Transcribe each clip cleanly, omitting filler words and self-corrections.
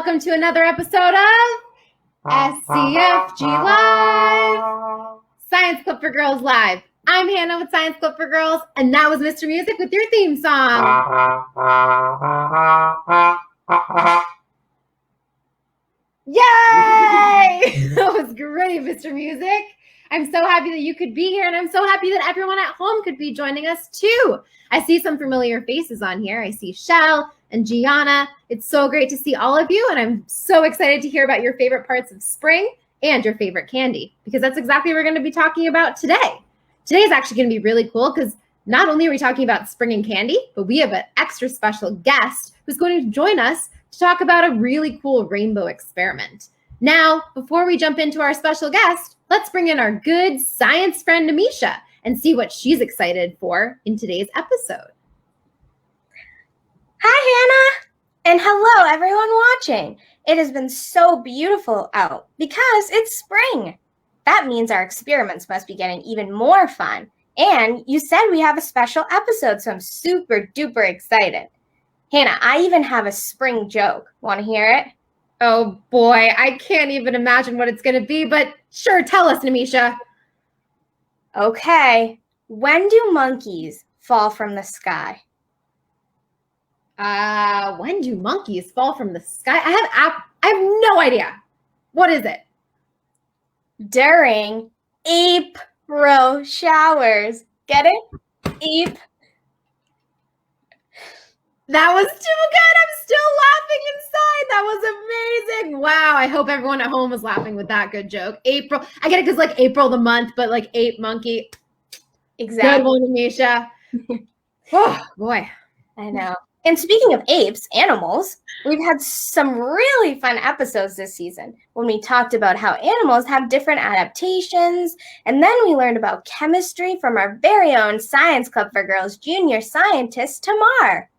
welcome to another episode of SCFG Live, Science Club for Girls Live. I'm Hannah with Science Club for Girls, and that was Mr. Music with your theme song. Yay! That was great, Mr. Music. I'm so happy that you could be here, and I'm so happy that everyone at home could be joining us too. I see some familiar faces on here. I see Shell and Gianna. It's so great to see all of you, and I'm so excited to hear about your favorite parts of spring and your favorite candy, because that's exactly what we're going to be talking about today. Today is actually going to be really cool because not only are we talking about spring and candy, but we have an extra special guest who's going to join us to talk about a really cool rainbow experiment. Now, before we jump into our special guest, let's bring in our good science friend, Namisha, and see what she's excited for in today's episode. Hi, Hannah, and hello, everyone watching. It has been so beautiful out because it's spring. That means our experiments must be getting even more fun. And you said we have a special episode, so I'm super duper excited. Hannah, I even have a spring joke. Want to hear it? Oh boy, I can't even imagine what it's going to be, but sure, tell us, Namisha. Okay. When do monkeys fall from the sky? When do monkeys fall from the sky? I have no idea. What is it? During April showers. Get it? Ape. That was too good. I'm still laughing inside. That was amazing. Wow. I hope everyone at home was laughing with that good joke. April. I get it because like April the month, but like ape monkey. Exactly. Good one, Namisha. Oh, boy. I know. And speaking of apes, animals, we've had some really fun episodes this season when we talked about how animals have different adaptations, and then we learned about chemistry from our very own Science Club for Girls junior scientist, Tamar.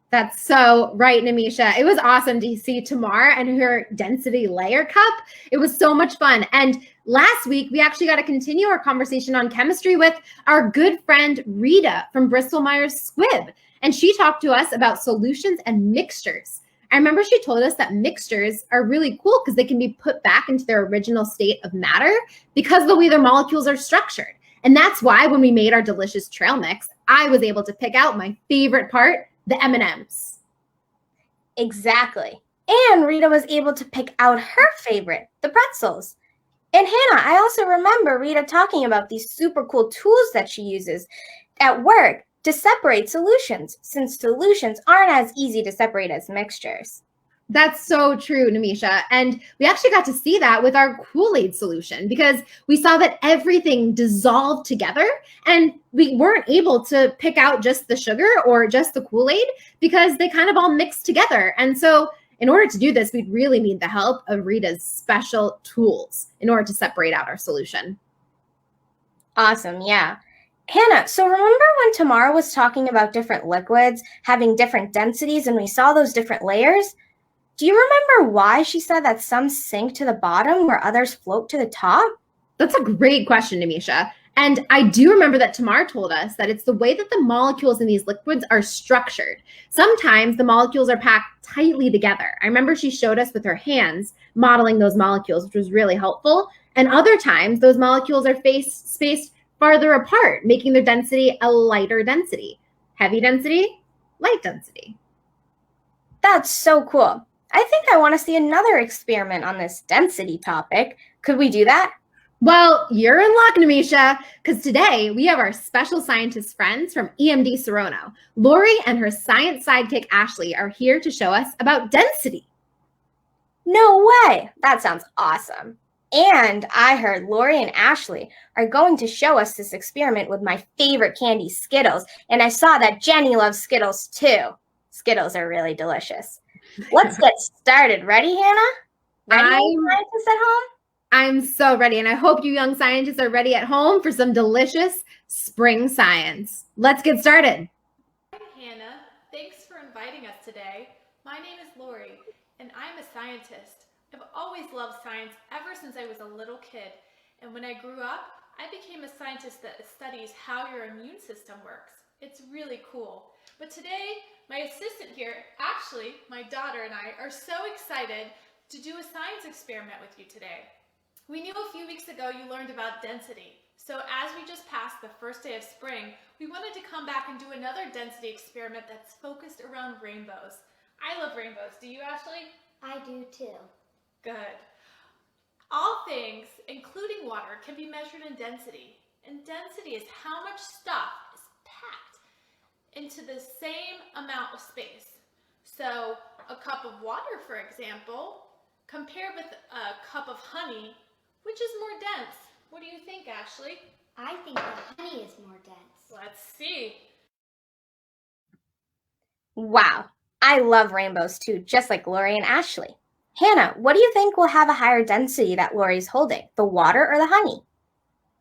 That's so right, Namisha. It was awesome to see Tamar and her density layer cup. It was so much fun. And last week, we actually got to continue our conversation on chemistry with our good friend Rita from Bristol-Myers Squibb. And she talked to us about solutions and mixtures. I remember she told us that mixtures are really cool because they can be put back into their original state of matter because of the way their molecules are structured. And that's why when we made our delicious trail mix, I was able to pick out my favorite part, the M&Ms. Exactly. And Rita was able to pick out her favorite, the pretzels. And Hannah, I also remember Rita talking about these super cool tools that she uses at work to separate solutions, since solutions aren't as easy to separate as mixtures. That's so true, Namisha. And we actually got to see that with our Kool-Aid solution because we saw that everything dissolved together and we weren't able to pick out just the sugar or just the Kool-Aid because they kind of all mixed together. And so in order to do this, we'd really need the help of Rita's special tools in order to separate out our solution. Awesome, yeah. Hannah, so remember when Tamara was talking about different liquids having different densities and we saw those different layers? Do you remember why she said that some sink to the bottom where others float to the top? That's a great question, Namisha. And I do remember that Tamar told us that it's the way that the molecules in these liquids are structured. Sometimes the molecules are packed tightly together. I remember she showed us with her hands modeling those molecules, which was really helpful. And other times those molecules are spaced farther apart, making their density a lighter density. Heavy density, light density. That's so cool. I think I want to see another experiment on this density topic. Could we do that? Well, you're in luck, Namisha, because today we have our special scientist friends from EMD Serono. Lori and her science sidekick, Ashley, are here to show us about density. No way! That sounds awesome. And I heard Lori and Ashley are going to show us this experiment with my favorite candy, Skittles. And I saw that Jenny loves Skittles too. Skittles are really delicious. Let's get started. Ready, Hannah? Ready, scientists at home? I'm so ready, and I hope you young scientists are ready at home for some delicious spring science. Let's get started. Hi, Hannah. Thanks for inviting us today. My name is Lori, and I'm a scientist. I've always loved science ever since I was a little kid, and when I grew up, I became a scientist that studies how your immune system works. It's really cool. But today, my assistant here, Ashley, my daughter, and I are so excited to do a science experiment with you today. We knew a few weeks ago you learned about density. So as we just passed the first day of spring, we wanted to come back and do another density experiment that's focused around rainbows. I love rainbows. Do you, Ashley? I do too. Good. All things, including water, can be measured in density. And density is how much stuff is packed into the same amount of space. So a cup of water, for example, compared with a cup of honey, which is more dense? What do you think, Ashley? I think the honey is more dense. Let's see. Wow, I love rainbows too, just like Lori and Ashley. Hannah, what do you think will have a higher density that Lori's holding, the water or the honey?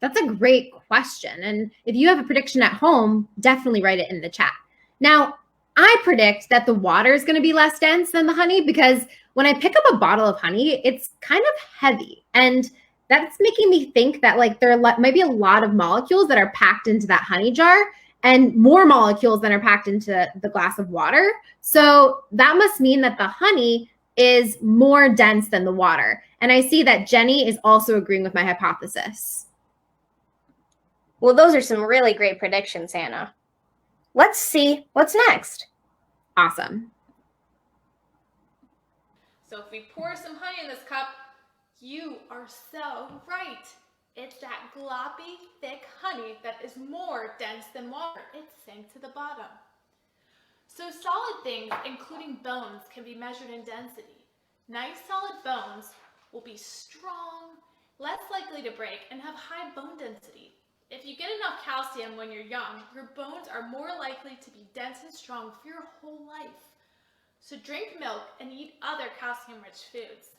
That's a great question. And if you have a prediction at home, definitely write it in the chat. Now, I predict that the water is going to be less dense than the honey because when I pick up a bottle of honey, it's kind of heavy. And that's making me think that like there might be a lot of molecules that are packed into that honey jar and more molecules than are packed into the glass of water. So that must mean that the honey is more dense than the water. And I see that Jenny is also agreeing with my hypothesis. Well, those are some really great predictions, Hannah. Let's see what's next. Awesome. So if we pour some honey in this cup, you are so right. It's that gloppy, thick honey that is more dense than water. It sank to the bottom. So solid things, including bones, can be measured in density. Nice solid bones will be strong, less likely to break, and have high bone density. If you get enough calcium when you're young, your bones are more likely to be dense and strong for your whole life. So drink milk and eat other calcium-rich foods.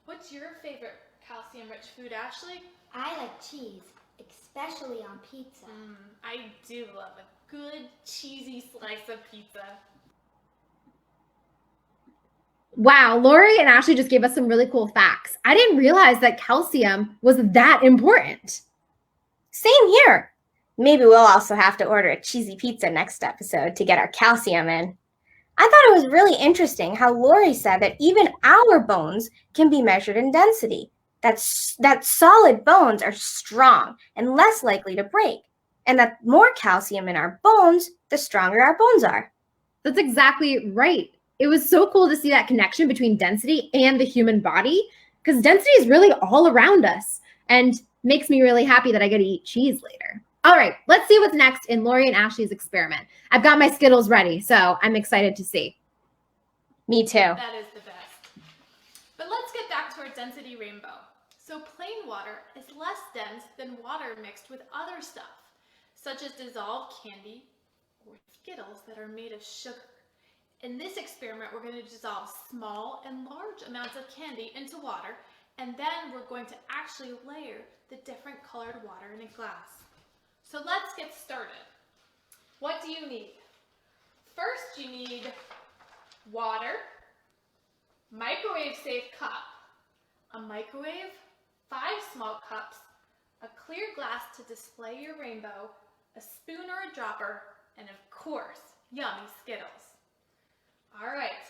What's your favorite calcium-rich food, Ashley? I like cheese, especially on pizza. I do love a good cheesy slice of pizza. Wow, Lori and Ashley just gave us some really cool facts. I didn't realize that calcium was that important. Same here. Maybe we'll also have to order a cheesy pizza next episode to get our calcium in. I thought it was really interesting how Lori said that even our bones can be measured in density. That solid bones are strong and less likely to break. And that more calcium in our bones, the stronger our bones are. That's exactly right. It was so cool to see that connection between density and the human body because density is really all around us and makes me really happy that I get to eat cheese later. All right, let's see what's next in Lori and Ashley's experiment. I've got my Skittles ready, so I'm excited to see. Me too. That is the best. But let's get back to our density rainbow. So plain water is less dense than water mixed with other stuff, such as dissolved candy or Skittles that are made of sugar. In this experiment, we're going to dissolve small and large amounts of candy into water, and then we're going to actually layer the different colored water in a glass. So let's get started. What do you need? First, you need water, microwave-safe cup, a microwave, 5 small cups, a clear glass to display your rainbow, a spoon or a dropper, and of course, yummy Skittles. All right,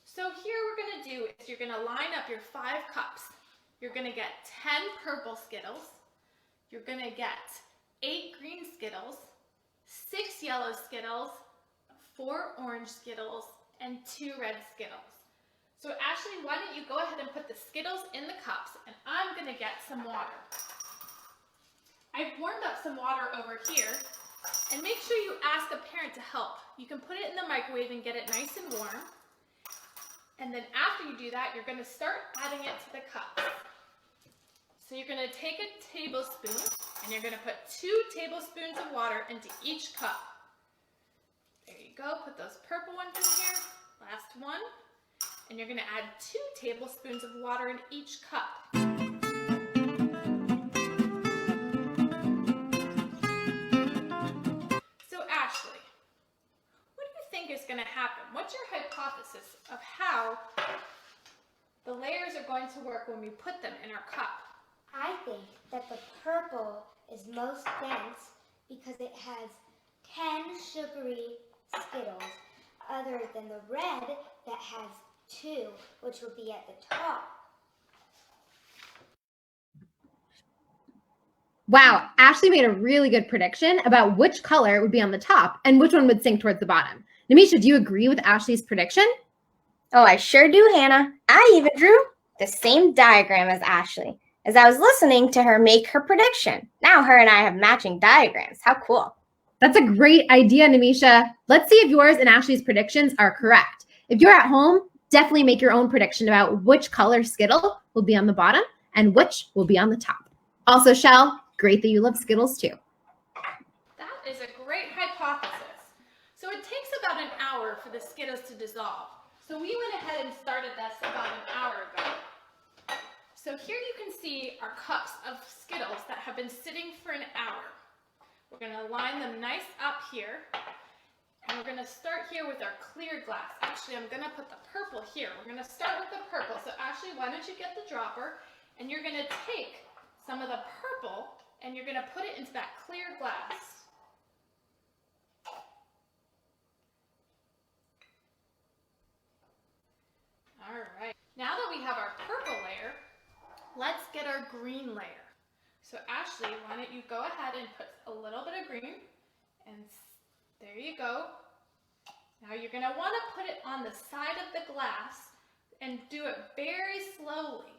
so here we're going to do is you're going to line up your 5 cups. You're going to get 10 purple Skittles. You're going to get 8 green Skittles, 6 yellow Skittles, 4 orange Skittles, and 2 red Skittles. So Ashley, why don't you go ahead and put the Skittles in the cups, and I'm going to get some water. I've warmed up some water over here, and make sure you ask a parent to help. You can put it in the microwave and get it nice and warm. And then after you do that, you're going to start adding it to the cups. So you're going to take a tablespoon, and you're going to put 2 tablespoons of water into each cup. There you go. Put those purple ones in here. Last one. And you're going to add 2 tablespoons of water in each cup. So Ashley, what do you think is going to happen? What's your hypothesis of how the layers are going to work when we put them in our cup? I think that the purple is most dense because it has 10 sugary Skittles, other than the red that has 2, which will be at the top. Wow, Ashley made a really good prediction about which color would be on the top and which one would sink towards the bottom. Namisha, do you agree with Ashley's prediction? Oh, I sure do, Hannah. I even drew the same diagram as Ashley as I was listening to her make her prediction. Now her and I have matching diagrams. How cool. That's a great idea, Namisha. Let's see if yours and Ashley's predictions are correct. If you're at home, definitely make your own prediction about which color Skittle will be on the bottom and which will be on the top. Also, Shell, great that you love Skittles too. That is a great hypothesis. So it takes about an hour for the Skittles to dissolve. So we went ahead and started this about an hour ago. So here you can see our cups of Skittles that have been sitting for an hour. We're going to line them nice up here. And we're going to start here with our clear glass. Actually, I'm going to put the purple here. We're going to start with the purple. So Ashley, why don't you get the dropper and you're going to take some of the purple and you're going to put it into that clear glass. All right, now that we have our purple layer, let's get our green layer. So Ashley, why don't you go ahead and put a little bit of green, and there you go. Now you're gonna wanna put it on the side of the glass and do it very slowly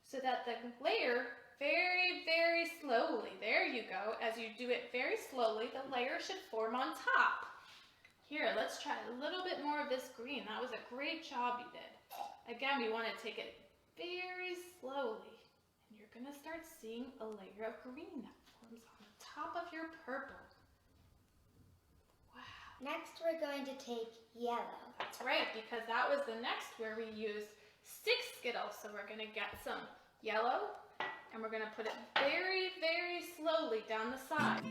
so that the layer very slowly, there you go. As you do it very slowly, the layer should form on top. Here, let's try a little bit more of this green. That was a great job you did. Again, we want to take it very slowly. And you're going to start seeing a layer of green that forms on the top of your purple. Wow. Next, we're going to take yellow. That's right, because that was the next where we used 6 Skittles. So we're going to get some yellow, and we're going to put it very slowly down the side.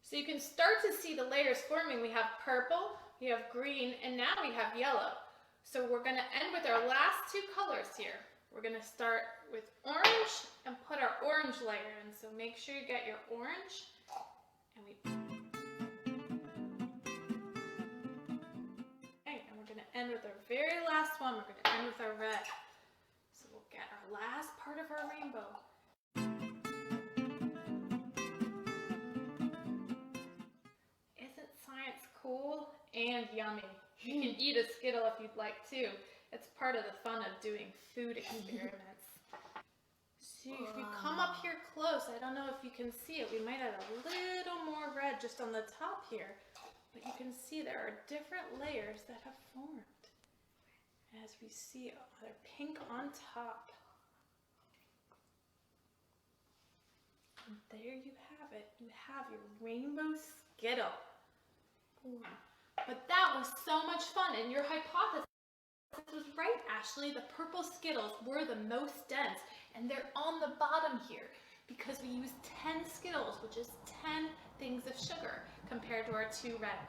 So you can start to see the layers forming. We have purple, we have green, and now we have yellow. So we're going to end with our last 2 colors here. We're going to start with orange and put our orange layer in. So make sure you get your orange. Okay, and we're going to end with our very last one. We're going to end with our red. So we'll get our last part of our rainbow. Science cool and yummy. You can eat a Skittle if you'd like to. It's part of the fun of doing food experiments. See, if you come up here close, I don't know if you can see it. We might add a little more red just on the top here. But you can see there are different layers that have formed. As we see, they're pink on top. And there you have it. You have your rainbow Skittle. But that was so much fun, and your hypothesis was right, Ashley. The purple Skittles were the most dense, and they're on the bottom here because we used 10 Skittles, which is 10 things of sugar compared to our 2 red.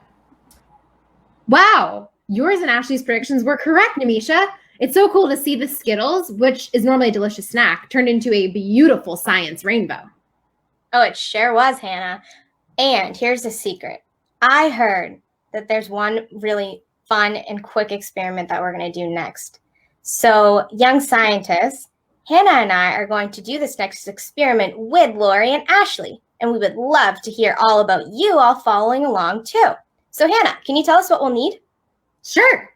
Wow, yours and Ashley's predictions were correct, Namisha. It's so cool to see the Skittles, which is normally a delicious snack, turned into a beautiful science rainbow. Oh, it sure was, Hannah. And here's the secret. I heard that there's one really fun and quick experiment that we're going to do next. So, young scientists, Hannah and I are going to do this next experiment with Lori and Ashley, and we would love to hear all about you all following along too. So, Hannah, can you tell us what we'll need? Sure.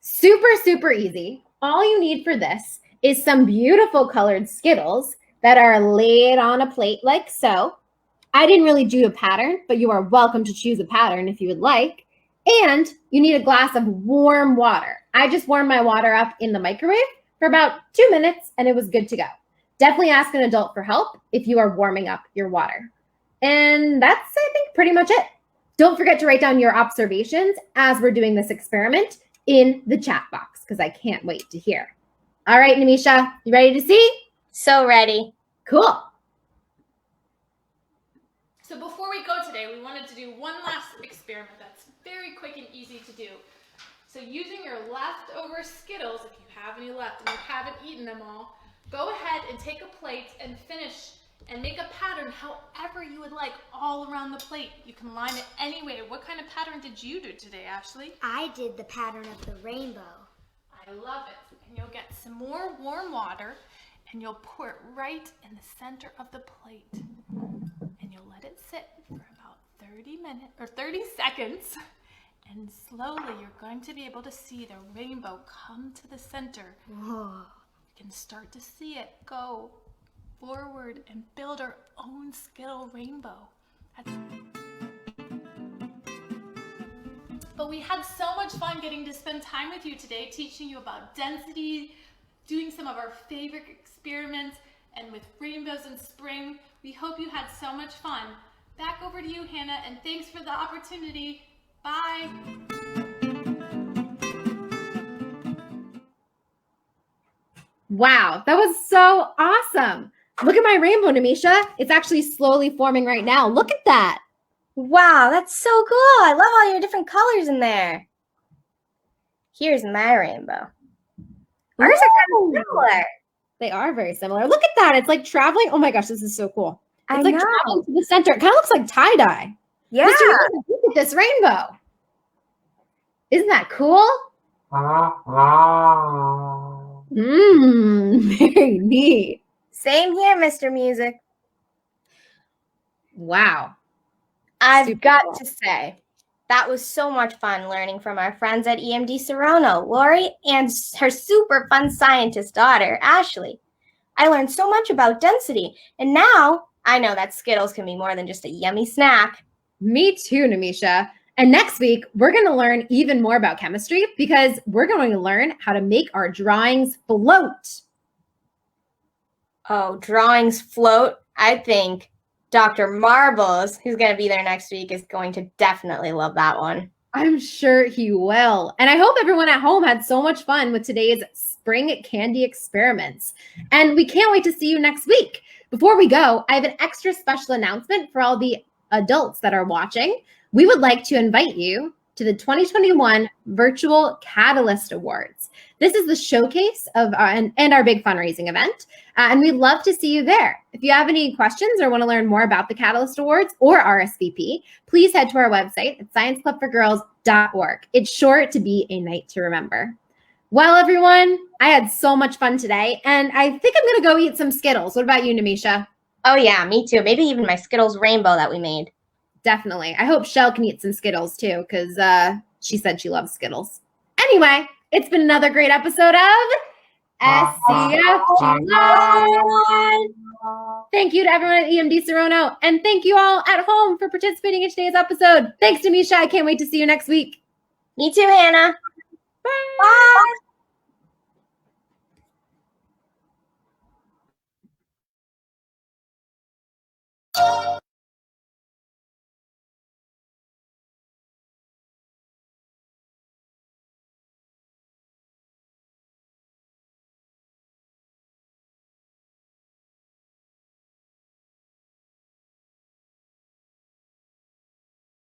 Super easy. All you need for this is some beautiful colored Skittles that are laid on a plate like so. I didn't really do a pattern, but you are welcome to choose a pattern if you would like. And you need a glass of warm water. I just warmed my water up in the microwave for about 2 minutes and it was good to go. Definitely ask an adult for help if you are warming up your water. And that's, I think, pretty much it. Don't forget to write down your observations as we're doing this experiment in the chat box because I can't wait to hear. All right, Namisha, you ready to see? So ready. Cool. So before we go today, we wanted to do one last experiment that's very quick and easy to do. So using your leftover Skittles, if you have any left and you haven't eaten them all, go ahead and take a plate and finish and make a pattern however you would like all around the plate. You can line it any way. What kind of pattern did you do today, Ashley? I did the pattern of the rainbow. I love it. And you'll get some more warm water and you'll pour it right in the center of the plate. And you'll let it sit for about 30 minutes or 30 seconds. And slowly you're going to be able to see the rainbow come to the center. Whoa. You can start to see it go forward and build our own Skittle rainbow. But we had so much fun getting to spend time with you today, teaching you about density, doing some of our favorite experiments, and with rainbows in spring. We hope you had so much fun. Back over to you, Hannah, and thanks for the opportunity. Bye. Wow, that was so awesome. Look at my rainbow, Namisha. It's actually slowly forming right now. Look at that. Wow, that's so cool. I love all your different colors in there. Here's my rainbow. Ours are kind of similar. They are very similar. Look at that. It's like traveling. Oh my gosh, this is so cool. I It's like know. traveling to the center. It kind of looks like tie-dye. Yeah. Mr. Music, look at this rainbow. Isn't that cool? Very neat. Same here, Mr. Music. Wow. I've Super got cool. to say, that was so much fun learning from our friends at EMD Serono, Lori, and her super fun scientist daughter, Ashley. I learned so much about density, and now I know that Skittles can be more than just a yummy snack. Me too, Namisha. And next week, we're going to learn even more about chemistry because we're going to learn how to make our drawings float. Oh, drawings float. I think Dr. Marbles, who's going to be there next week, is going to definitely love that one. I'm sure he will. And I hope everyone at home had so much fun with today's spring candy experiments. And we can't wait to see you next week. Before we go, I have an extra special announcement for all the adults that are watching. We would like to invite you to the 2021 Virtual Catalyst Awards. This is the showcase of and our big fundraising event, and we'd love to see you there. If you have any questions or want to learn more about the Catalyst Awards or RSVP, please head to our website at scienceclubforgirls.org. It's sure to be a night to remember. Well, everyone, I had so much fun today, and I think I'm going to go eat some Skittles. What about you, Namisha? Oh, yeah, me too. Maybe even my Skittles rainbow that we made. Definitely. I hope Shell can eat some Skittles too, because she said she loves Skittles. Anyway, it's been another great episode of SCFG Live. Thank you to everyone at EMD Serono, and thank you all at home for participating in today's episode. Thanks to Misha. I can't wait to see you next week. Me too, Hannah. Bye. Bye.